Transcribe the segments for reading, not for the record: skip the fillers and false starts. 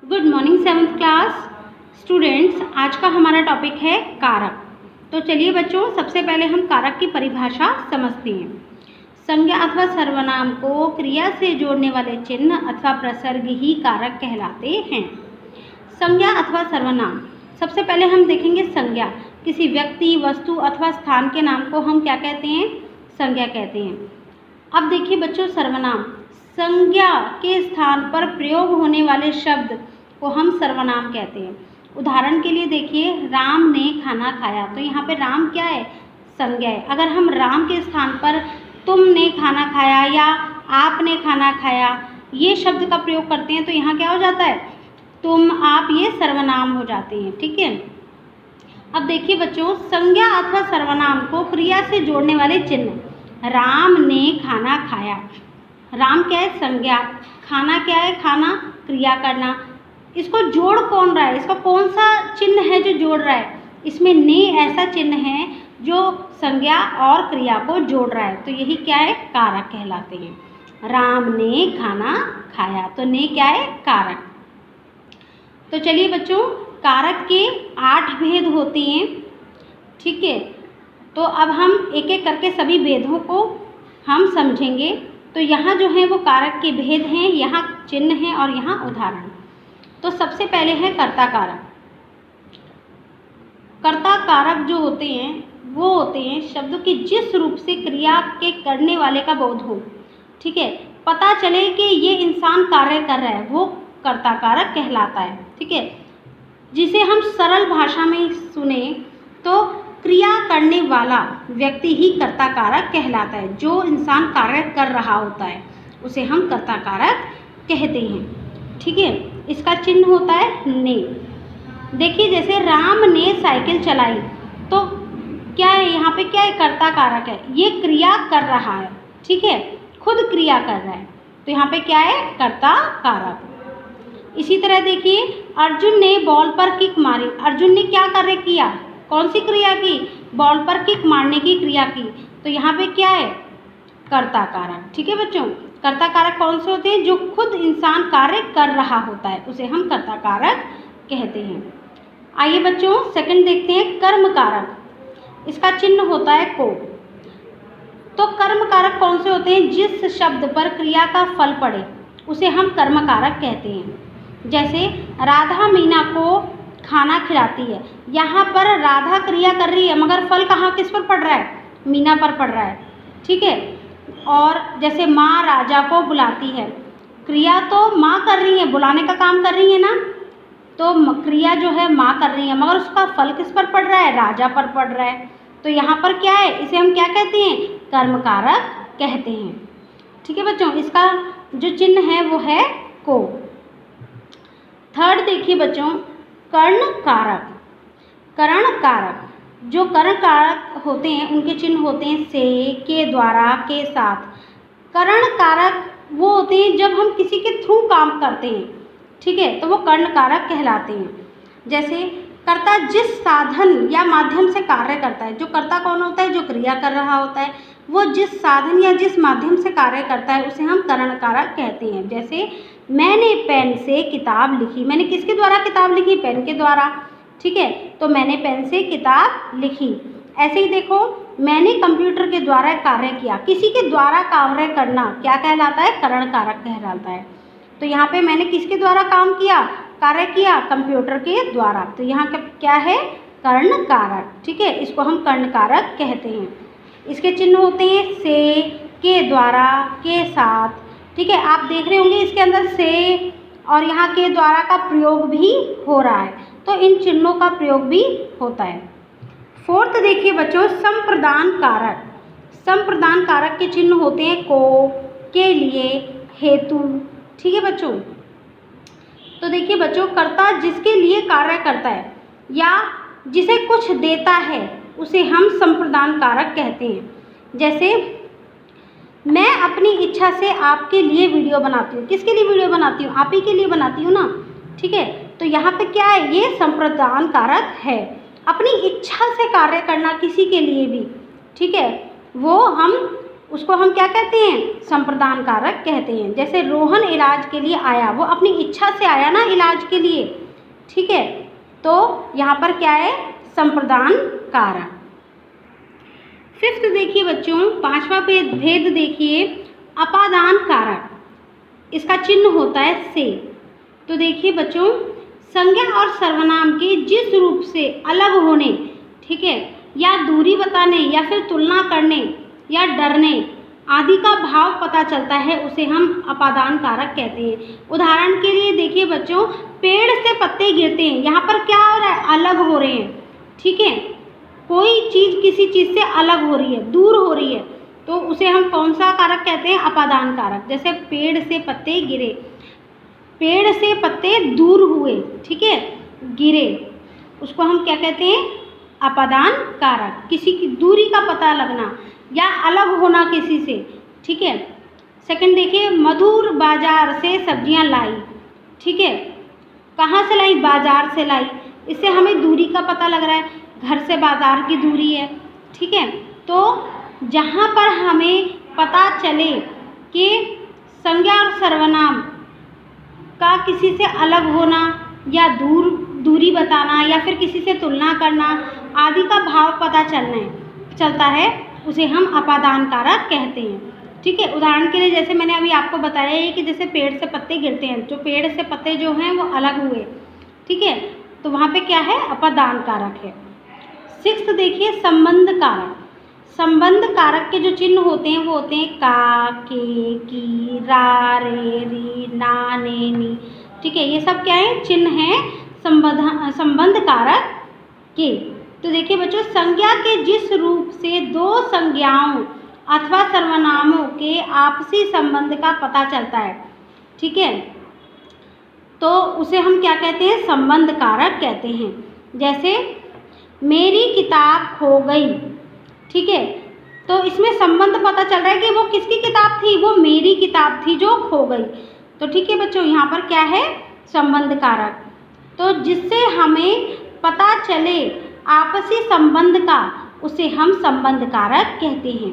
Good morning seventh class students. आज का हमारा टॉपिक है कारक। तो चलिए बच्चों, सबसे पहले हम कारक की परिभाषा समझते हैं। संज्ञा अथवा सर्वनाम को क्रिया से जोड़ने वाले चिन्ह अथवा प्रसर्ग ही कारक कहलाते हैं। संज्ञा अथवा सर्वनाम, सबसे पहले हम देखेंगे संज्ञा। किसी व्यक्ति, वस्तु अथवा स्थान के नाम को हम क्या कहते हैं? संज्ञा कहते हैं। अब देखिए बच्चों, सर्वनाम, संज्ञा के स्थान पर प्रयोग होने वाले शब्द को हम सर्वनाम कहते हैं। उदाहरण के लिए देखिए, राम ने खाना खाया, तो यहाँ पे राम क्या है? संज्ञा है। अगर हम राम के स्थान पर तुमने खाना खाया या आपने खाना खाया ये शब्द का प्रयोग करते हैं तो यहाँ क्या हो जाता है? तुम, आप, ये सर्वनाम हो जाते हैं। ठीक है। अब देखिए बच्चों, संज्ञा अथवा सर्वनाम को क्रिया से जोड़ने वाले चिन्ह। राम ने खाना खाया, राम क्या है? संज्ञा। खाना क्या है? खाना, क्रिया करना। इसको जोड़ कौन रहा है? इसका कौन सा चिन्ह है जो जोड़ रहा है? इसमें ने ऐसा चिन्ह है जो संज्ञा और क्रिया को जोड़ रहा है, तो यही क्या है? कारक कहलाते हैं। राम ने खाना खाया, तो ने क्या है? कारक। तो चलिए बच्चों, कारक के 8 भेद होते हैं। ठीक है। तो अब हम एक एक करके सभी भेदों को हम समझेंगे। तो यहाँ जो है वो कारक के भेद हैं, यहाँ चिन्ह हैं और यहाँ उदाहरण। तो सबसे पहले है कर्ता कारक। कर्ता कारक जो होते हैं वो होते हैं शब्द की जिस रूप से क्रिया के करने वाले का बोध हो। ठीक है। पता चले कि ये इंसान कार्य कर रहा है, वो कर्ता कारक कहलाता है। ठीक है। जिसे हम सरल भाषा में सुने तो क्रिया करने वाला व्यक्ति ही कर्ता कारक कहलाता है। जो इंसान कार्य कर रहा होता है उसे हम कर्ता कारक कहते हैं। ठीक है। इसका चिन्ह होता है ने। देखिए, जैसे राम ने साइकिल चलाई, तो क्या है? यहाँ पे क्या है? कर्ता कारक है। ये क्रिया कर रहा है। ठीक है। खुद क्रिया कर रहा है, तो यहाँ पे क्या है? कर्ता कारक। इसी तरह देखिए, अर्जुन ने बॉल पर किक मारी। अर्जुन ने क्या कार्य किया? कौन सी क्रिया की? बॉल पर किक मारने की क्रिया की, तो यहाँ पे क्या है? कर्ता कारक। ठीक है बच्चों। कर्ता कारक कौन से होते हैं? जो खुद इंसान कार्य कर रहा होता है उसे हम कर्ता कारक कहते हैं। आइए बच्चों, सेकंड देखते हैं कर्म कारक। इसका चिन्ह होता है को। तो कर्म कारक कौन से होते हैं? जिस शब्द पर क्रिया का फल पड़े उसे हम कर्म कारक कहते हैं। जैसे राधा मीना को खाना खिलाती है, यहाँ पर राधा क्रिया कर रही है मगर फल कहाँ, किस पर पड़ रहा है? मीना पर पड़ रहा है। ठीक है। और जैसे माँ राजा को बुलाती है, क्रिया तो माँ कर रही है, बुलाने का काम कर रही है ना, तो क्रिया जो है माँ कर रही है मगर उसका फल किस पर पड़ रहा है? राजा पर पड़ रहा है। तो यहाँ पर क्या है? इसे हम क्या कहते हैं? कर्म कारक कहते हैं। ठीक है बच्चों। इसका जो चिन्ह है वो है को। थर्ड देखिए बच्चों, कर्ण कारक। करण कारक, जो कर्ण कारक होते हैं उनके चिन्ह होते हैं से, के द्वारा, के साथ। कर्ण कारक वो होते हैं जब हम किसी के थ्रू काम करते हैं। ठीक है, तो वो कर्ण कारक कहलाते हैं। जैसे कर्ता जिस साधन या माध्यम से कार्य करता है, जो कर्ता कौन होता है? जो क्रिया कर रहा होता है, वो जिस साधन या जिस माध्यम से कार्य करता है उसे हम कर्ण कारक कहते हैं। जैसे मैंने पेन से किताब लिखी, मैंने किसके द्वारा किताब लिखी? पेन के द्वारा। ठीक है, तो मैंने पेन से किताब लिखी। ऐसे ही देखो, मैंने कंप्यूटर के द्वारा कार्य किया। किसी के द्वारा कार्य करना क्या कहलाता है? कर्ण कारक कहलाता है। तो यहाँ पे मैंने किसके द्वारा काम किया, कार्य किया? कंप्यूटर के द्वारा, तो यहाँ क्या है? कर्ण कारक। ठीक है, इसको हम कर्ण कारक कहते हैं। इसके चिन्ह होते हैं से, के द्वारा, के साथ। ठीक है, आप देख रहे होंगे इसके अंदर से और यहाँ के द्वारा का प्रयोग भी हो रहा है, तो इन चिन्हों का प्रयोग भी होता है। फोर्थ देखिए बच्चों, संप्रदान कारक। संप्रदान कारक के चिन्ह होते हैं को, के लिए, हेतु। ठीक है बच्चों। तो देखिए बच्चों, कर्ता जिसके लिए कार्य करता है या जिसे कुछ देता है उसे हम संप्रदान कारक कहते हैं। जैसे मैं अपनी इच्छा से आपके लिए वीडियो बनाती हूँ। किसके लिए वीडियो बनाती हूँ? आप ही के लिए बनाती हूँ ना। ठीक है, तो यहाँ पे क्या है? ये संप्रदान कारक है। अपनी इच्छा से कार्य करना किसी के लिए भी, ठीक है, वो हम उसको हम क्या कहते हैं, संप्रदान कारक कहते हैं। जैसे रोहन इलाज के लिए आया, वो अपनी इच्छा से आया ना इलाज के लिए, ठीक है, तो यहाँ पर क्या है, संप्रदान कारक। फिफ्थ देखिए बच्चों, पांचवा भेद देखिए, अपादान कारक, इसका चिन्ह होता है से। तो देखिए बच्चों, संज्ञा और सर्वनाम के जिस रूप से अलग होने, ठीक है, या दूरी बताने या फिर तुलना करने या डरने आदि का भाव पता चलता है, उसे हम अपादान कारक कहते हैं। उदाहरण के लिए देखिए बच्चों, पेड़ से पत्ते गिरते हैं, यहाँ पर क्या हो रहा है, अलग हो रहे हैं, ठीक है, कोई चीज़ किसी चीज़ से अलग हो रही है, दूर हो रही है, तो उसे हम कौन सा कारक कहते हैं, अपादान कारक। जैसे पेड़ से पत्ते गिरे, पेड़ से पत्ते दूर हुए, ठीक है, गिरे, उसको हम क्या कहते हैं, अपादान कारक। किसी की दूरी का पता लगना या अलग होना किसी से, ठीक है। सेकंड देखिए, मधुर बाजार से सब्जियां लाई, ठीक है, कहाँ से लाई, बाजार से लाई, इससे हमें दूरी का पता लग रहा है, घर से बाजार की दूरी है, ठीक है। तो जहाँ पर हमें पता चले कि संज्ञा और सर्वनाम का किसी से अलग होना या दूरी बताना या फिर किसी से तुलना करना आदि का भाव पता चलता है, उसे हम अपादान कारक कहते हैं, ठीक है। उदाहरण के लिए जैसे मैंने अभी आपको बताया है कि जैसे पेड़ से पत्ते गिरते हैं, जो पेड़ से पत्ते जो हैं वो अलग हुए, ठीक है, तो वहाँ पे क्या है, अपादान कारक है। सिक्स्थ देखिए, संबंध कारक। संबंध कारक के जो चिन्ह होते हैं वो होते हैं का, के, की, रा, रे, री, ना, ने, नी, ठीक है, ये सब क्या है, चिन्ह हैं संबंध कारक के। तो देखिए बच्चों, संज्ञा के जिस रूप से दो संज्ञाओं अथवा सर्वनामों के आपसी संबंध का पता चलता है, ठीक है, तो उसे हम क्या कहते हैं, संबंध कारक कहते हैं। जैसे मेरी किताब खो गई, ठीक है, तो इसमें संबंध पता चल रहा है कि वो किसकी किताब थी, वो मेरी किताब थी जो खो गई। तो ठीक है बच्चों, यहाँ पर क्या है, संबंध कारक। तो जिससे हमें पता चले आपसी संबंध का, उसे हम संबंध कारक कहते हैं,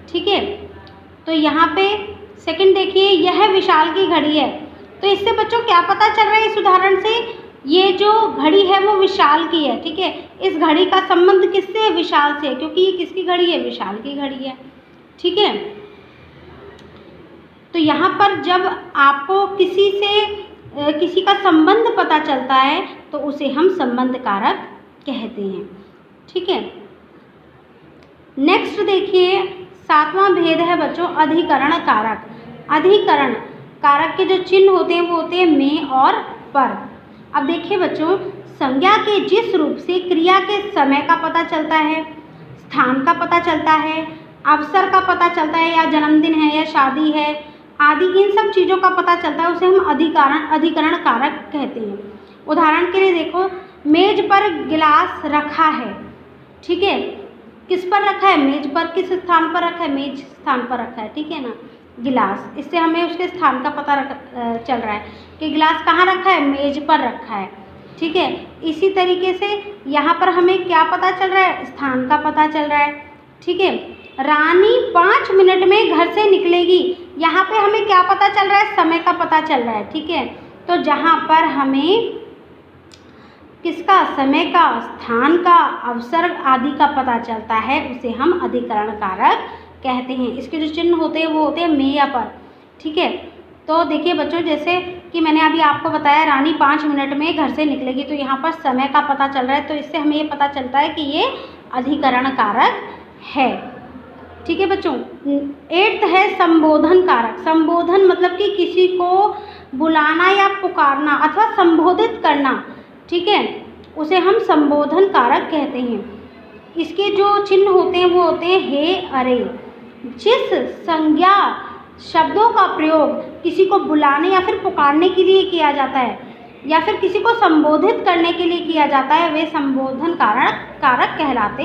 ठीक है। तो यहाँ पे सेकंड देखिए, यह विशाल की घड़ी है, तो इससे बच्चों क्या पता चल रहा है, इस उदाहरण से ये जो घड़ी है वो विशाल की है, ठीक है। इस घड़ी का संबंध किससे है, विशाल से, क्योंकि ये किसकी घड़ी है, विशाल की घड़ी है, ठीक है। तो यहाँ पर जब आपको किसी का संबंध पता चलता है तो उसे हम संबंध कारक कहते हैं, ठीक है। नेक्स्ट देखिए, सातवां भेद है बच्चों, अधिकरण कारक। अधिकरण कारक के जो चिन्ह होते हैं वो होते हैं में और पर। अब देखिए बच्चों, संज्ञा के जिस रूप से क्रिया के समय का पता चलता है, स्थान का पता चलता है, अवसर का पता चलता है, या जन्मदिन है या शादी है आदि, इन सब चीज़ों का पता चलता है, उसे हम अधिकरण कारक कहते हैं। उदाहरण के लिए देखो, मेज पर गिलास रखा है, ठीक है, किस पर रखा है, मेज पर, किस स्थान पर रखा है, मेज स्थान पर रखा है, ठीक है ना, गिलास, इससे हमें उसके स्थान का पता चल रहा है कि गिलास कहाँ रखा है, मेज पर रखा है, ठीक है। इसी तरीके से यहाँ पर हमें क्या पता चल रहा है, स्थान का पता चल रहा है, ठीक है। रानी 5 मिनट में घर से निकलेगी, यहाँ पे हमें क्या पता चल रहा है, समय का पता चल रहा है, ठीक है। तो जहाँ पर हमें किसका, समय का, स्थान का, अवसर आदि का पता चलता है, उसे हम अधिकरण कारक कहते हैं। इसके जो चिन्ह होते हैं वो होते हैं में या पर, ठीक है। तो देखिए बच्चों, जैसे कि मैंने अभी आपको बताया रानी 5 मिनट में घर से निकलेगी, तो यहाँ पर समय का पता चल रहा है, तो इससे हमें ये पता चलता है कि ये अधिकरण कारक है, ठीक है बच्चों। 8th है संबोधन कारक। संबोधन मतलब कि किसी को बुलाना या पुकारना अथवा संबोधित करना, ठीक है, उसे हम संबोधन कारक कहते हैं। इसके जो चिन्ह होते हैं वो होते हैं हे, अरे। जिस संज्ञा शब्दों का प्रयोग किसी को बुलाने या फिर पुकारने के लिए किया जाता है या फिर किसी को संबोधित करने के लिए किया जाता है, वे संबोधन कारक कहलाते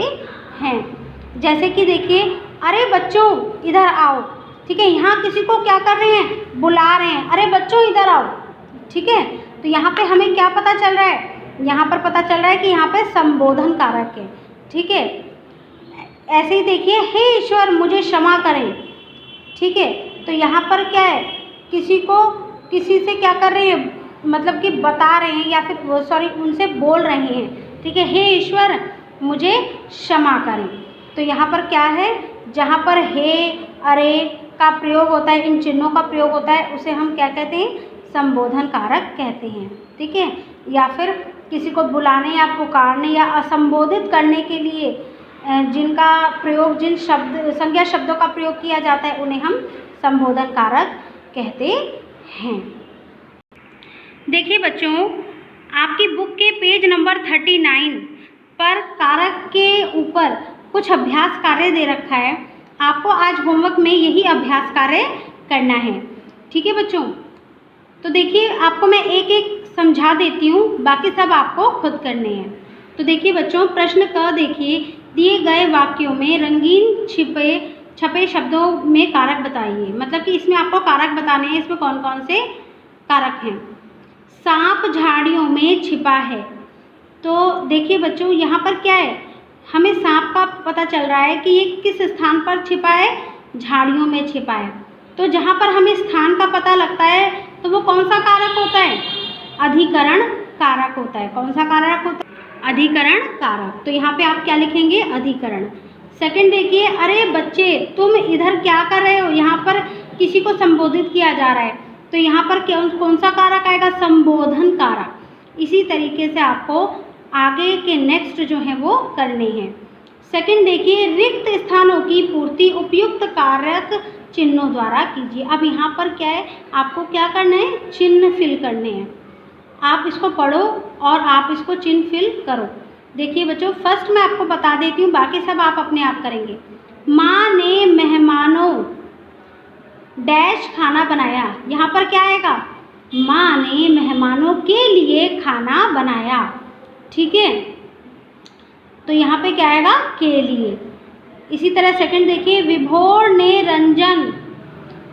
हैं। जैसे कि देखिए, अरे बच्चों इधर आओ, ठीक है, यहाँ किसी को क्या कर रहे हैं, बुला रहे हैं, अरे बच्चों इधर आओ, ठीक है। तो यहाँ पे हमें क्या पता चल रहा है, यहाँ पर पता चल रहा है कि यहाँ पे संबोधन कारक है, ठीक है। ऐसे ही देखिए, हे ईश्वर मुझे क्षमा करें, ठीक है। तो यहाँ पर क्या है, किसी से क्या कर रहे हैं, मतलब कि बता रहे हैं या फिर सॉरी उनसे बोल रहे हैं, ठीक है, हे ईश्वर मुझे क्षमा करें। तो यहाँ पर क्या है, जहाँ पर हे, अरे का प्रयोग होता है, इन चिन्हों का प्रयोग होता है, उसे हम क्या कहते हैं, संबोधन कारक कहते हैं, ठीक है। या फिर किसी को बुलाने या पुकारने या असंबोधित करने के लिए जिनका प्रयोग, जिन संज्ञा शब्दों का प्रयोग किया जाता है, उन्हें हम संबोधन कारक कहते हैं। देखिए बच्चों, आपकी बुक के पेज नंबर 39 पर कारक के ऊपर कुछ अभ्यास कार्य दे रखा है। आपको आज होमवर्क में यही अभ्यास कार्य करना है, ठीक है बच्चों। तो देखिए, आपको मैं एक एक समझा देती हूँ, बाकी सब आपको खुद करने हैं। तो देखिए बच्चों, प्रश्न क देखिए, दिए गए वाक्यों में रंगीन छपे शब्दों में कारक बताइए। मतलब कि इसमें आपको कारक बताने हैं, इसमें कौन कौन से कारक हैं। सांप झाड़ियों में छिपा है। तो देखिए बच्चों, यहाँ पर क्या है, हमें सांप का पता चल रहा है कि ये किस स्थान पर छिपा है, झाड़ियों में छिपा है। तो जहाँ पर हमें स्थान का पता लगता है तो वो कौन सा कारक होता है, अधिकरण कारक होता है। कौन सा कारक होता है, अधिकरण कारक। तो यहाँ पे आप क्या लिखेंगे, अधिकरण। सेकंड देखिए, अरे बच्चे तुम इधर क्या कर रहे हो, यहाँ पर किसी को संबोधित किया जा रहा है, तो यहाँ पर कौन सा कारक आएगा, संबोधन कारक। इसी तरीके से आपको आगे के नेक्स्ट जो है वो करने हैं। सेकंड देखिए, रिक्त स्थानों की पूर्ति उपयुक्त कारक चिन्हों द्वारा कीजिए। अब यहाँ पर क्या है, आपको क्या करना है, चिन्ह फिल करने हैं। आप इसको पढ़ो और आप इसको चिन्ह फिल करो। देखिए बच्चों, फर्स्ट मैं आपको बता देती हूँ, बाकी सब आप अपने आप करेंगे। माँ ने मेहमानों डैश खाना बनाया। यहाँ पर क्या आएगा, माँ ने मेहमानों के लिए खाना बनाया, ठीक है। तो यहाँ पे क्या आएगा, के लिए। इसी तरह सेकंड देखिए, विभोर ने रंजन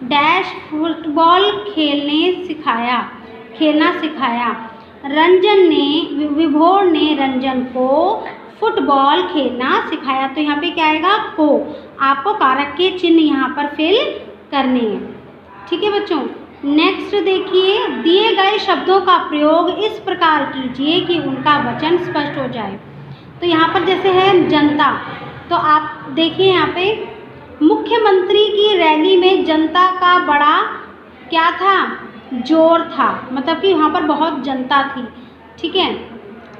डैश फुटबॉल खेलना सिखाया। विभोर ने रंजन को फुटबॉल खेलना सिखाया। तो यहाँ पे क्या आएगा, को। आपको कारक के चिन्ह यहाँ पर फिल करने हैं, ठीक है बच्चों। नेक्स्ट देखिए, दिए गए शब्दों का प्रयोग इस प्रकार कीजिए कि उनका वचन स्पष्ट हो जाए। तो यहाँ पर जैसे है जनता, तो आप देखिए यहाँ पे मुख्यमंत्री की रैली में जनता का बड़ा क्या था, जोर था। मतलब कि वहाँ पर बहुत जनता थी, ठीक है।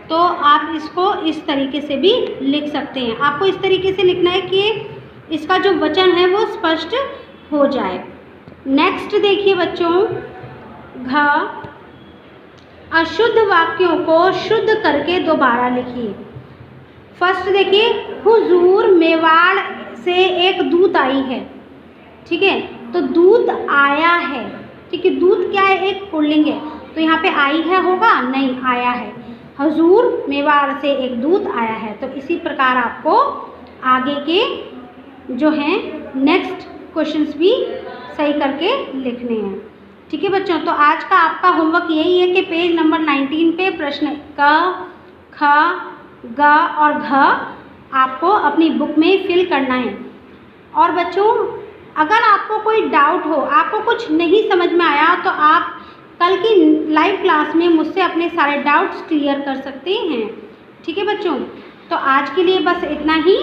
तो आप इसको इस तरीके से भी लिख सकते हैं। आपको इस तरीके से लिखना है कि इसका जो वचन है वो स्पष्ट हो जाए। नेक्स्ट देखिए बच्चों, घ, अशुद्ध वाक्यों को शुद्ध करके दोबारा लिखिए। फर्स्ट देखिए, हुजूर मेवाड़ से एक दूत आई है, ठीक है। तो दूत आया है, ठीक है। दूत क्या है, एक पुल्लिंग है, तो यहाँ पे आई है होगा, नहीं आया है। हुजूर मेवाड़ से एक दूत आया है। तो इसी प्रकार आपको आगे के जो हैं नेक्स्ट क्वेश्चंस भी सही करके लिखने हैं, ठीक है बच्चों। तो आज का आपका होमवर्क यही है कि पेज नंबर 19 पे प्रश्न क, ख, ग और घ आपको अपनी बुक में फिल करना है। और बच्चों, अगर आपको कोई डाउट हो, आपको कुछ नहीं समझ में आया, तो आप कल की लाइव क्लास में मुझसे अपने सारे डाउट्स क्लियर कर सकते हैं, ठीक है बच्चों। तो आज के लिए बस इतना ही।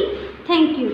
Thank you.